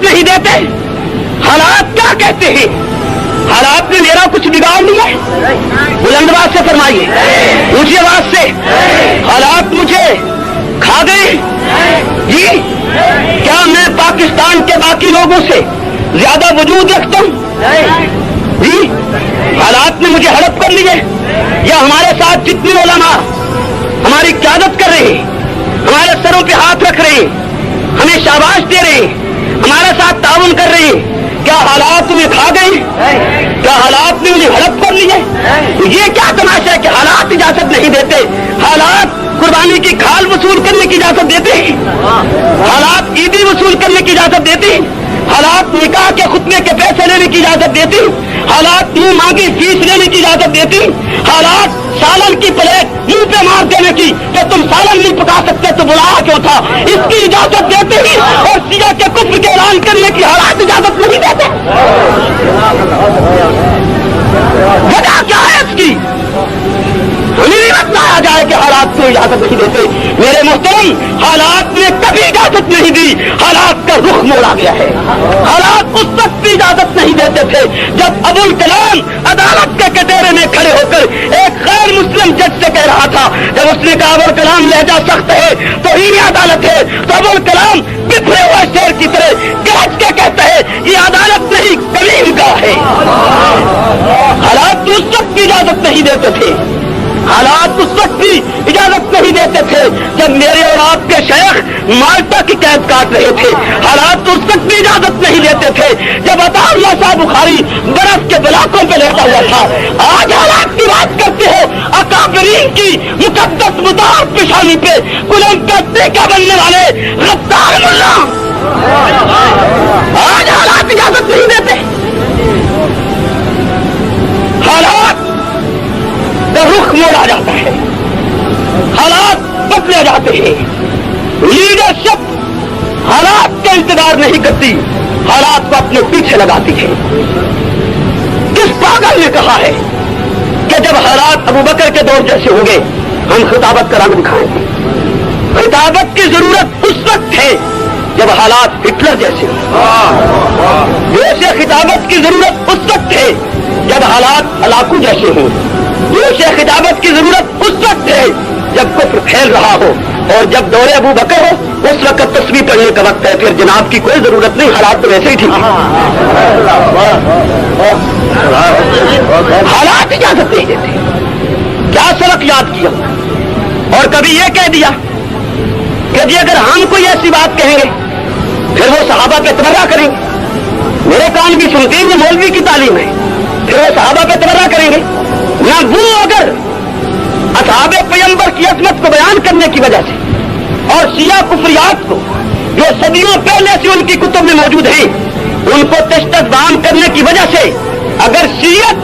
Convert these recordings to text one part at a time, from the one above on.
इजाजत नहीं देते। हालात क्या कहते हैं? हालात ने मेरा कुछ बिगाड़ लिया है? बुलंद आवाज से फरमाइए, ऊंची आवाज से। हालात मुझे खा गए जी। क्या मैं पाकिस्तान के बाकी लोगों से ज्यादा वजूद रखता हूं जी? हालात ने मुझे हड़प कर लिए, या हमारे साथ जितने उलमा हमारी क़यादत कर रहे हैं, हमारे सरों पे हाथ रख रहे हैं, हमें शाबाश दे रहे हैं, हमारे साथ ताउन कर रहे हैं, क्या हालात में खा गए? क्या हालात ने मुझे हड़प कर लिए? तो ये क्या तमाशा है कि हालात इजाजत नहीं देते? हालात कुर्बानी की खाल वसूल करने की इजाजत देते हैं, हालात ईदी वसूल करने की इजाजत देते हैं, हालात निकाह के खुतने के पैसे लेने की इजाजत देते हैं, हालात मुंह मांगी फीस लेने की इजाजत देते हैं, हालात सालन की प्लेट मुंह पे मार देने की कि तुम सालन नहीं पका सकते तो बुलाया क्यों था, इसकी इजाजत देते हैं, और सिया के कुफ्र के ऐलान करने की हालात इजाजत नहीं देते। वजह क्या है इसकी? हमें नहीं बताया जाए कि हालात को इजाजत नहीं देते। मेरे मोहतरम, हालात ने कभी इजाजत नहीं दी, हालात का रुख मोड़ा गया है। हालात उस वक्त भी इजाजत नहीं देते थे जब अबुल कलाम अदालत के कटोरे में खड़े होकर एक गैर मुस्लिम जज से कह रहा था, जब उसने कहा अबुल कलाम लहजा सख्त है तो ही अदालत है, तो अबुल कलाम बिखरे हुए शेर की तरह गरज के कहता है ये अदालत नहीं कलीम का है। हालात उस वक्त भी इजाजत नहीं देते थे, हालात उस वक्त भी इजाजत नहीं देते थे जब मेरे और आपके शेख माल्टा की कैद काट रहे थे, हालात उस वक्त भी इजाजत नहीं देते थे जब अताउल्लाह साहब बुखारी बर्फ के ब्लाकों पे लेटा हुआ था। आज हालात की बात करते हो, अकाबरीन की मुकद्दस मुतार पेशानी पे गुलाम का टीका बनने वाले गद्दार मुल्ला आज हालात इजाजत नहीं देते। हालात का रुख मोड़ा जाता है, हालात बदले जाते हैं, लीडरशिप हालात का इंतजार नहीं करती, हालात को अपने पीछे लगाती है। किस पागल ने कहा है कि जब हालात अबू बकर के दौर जैसे होंगे हम खिताबत का रंग दिखाएंगे? खिताबत की जरूरत उस वक्त है जब हालात हिटलर जैसे हों। जैसे खिताबत की जरूरत उस वक्त है जब हालात हलाकू जैसे हों। जैसे खिताबत की जरूरत उस वक्त है जब कुफ्र फैल रहा हो, और जब दौरे अबू बकर हो उस वक्त तस्वीर पढ़ने का वक्त है। फिर जनाब की कोई जरूरत नहीं, हालात तो वैसे ही ठीक है। हालात इजाजत नहीं देते। क्या सबक याद किया? और कभी ये कह दिया कि जी अगर हम कोई ऐसी बात कहेंगे फिर वो सहाबा पे तबर्रा करेंगे। मेरे कान भी सुनते हैं, मौलवी की तालीम है, फिर वो सहाबा पे तबर्रा करेंगे ना। वो अगर असहाबे पैगंबर की अजमत को बयान करने की वजह से और शिया कुफरियात को जो सदियों पहले से उनकी कुतुब में मौजूद है उनको तश्तज़बाम करने की वजह से अगर शियत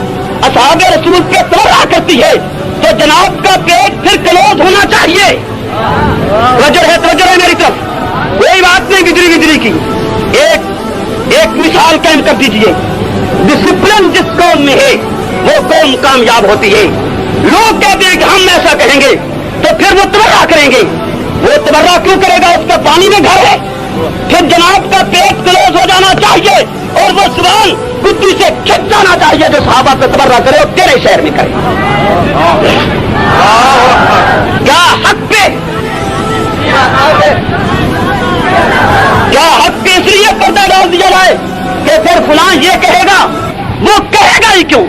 असहाबे रसूल पे तबर्रा करती है तो जनाब का पेट फिर क्लोज होना चाहिए। तवज्जो है मेरी तरफ, कोई बात नहीं गिजरी गिजरी की। एक मिसाल कायम कर दीजिए, डिसिप्लिन जिस कौम में है वो कौम कामयाब होती है। लोग कहते हैं कि हम ऐसा कहेंगे तो फिर वो तबर्रा करेंगे। वो तबर्रा क्यों करेगा? उसका पानी में घर है। फिर जनाब का पेट क्लोज हो जाना चाहिए और वो जुबान कुत्ती से खिंच जाना चाहिए जो सहाबा पे तबर्रा करे और तेरे शहर में करे। क्या हक पे, क्या हक पे इसलिए पर्दा डाल दिया जाए कि फिर फलां ये कहेगा, वो कहेगा ही क्यों?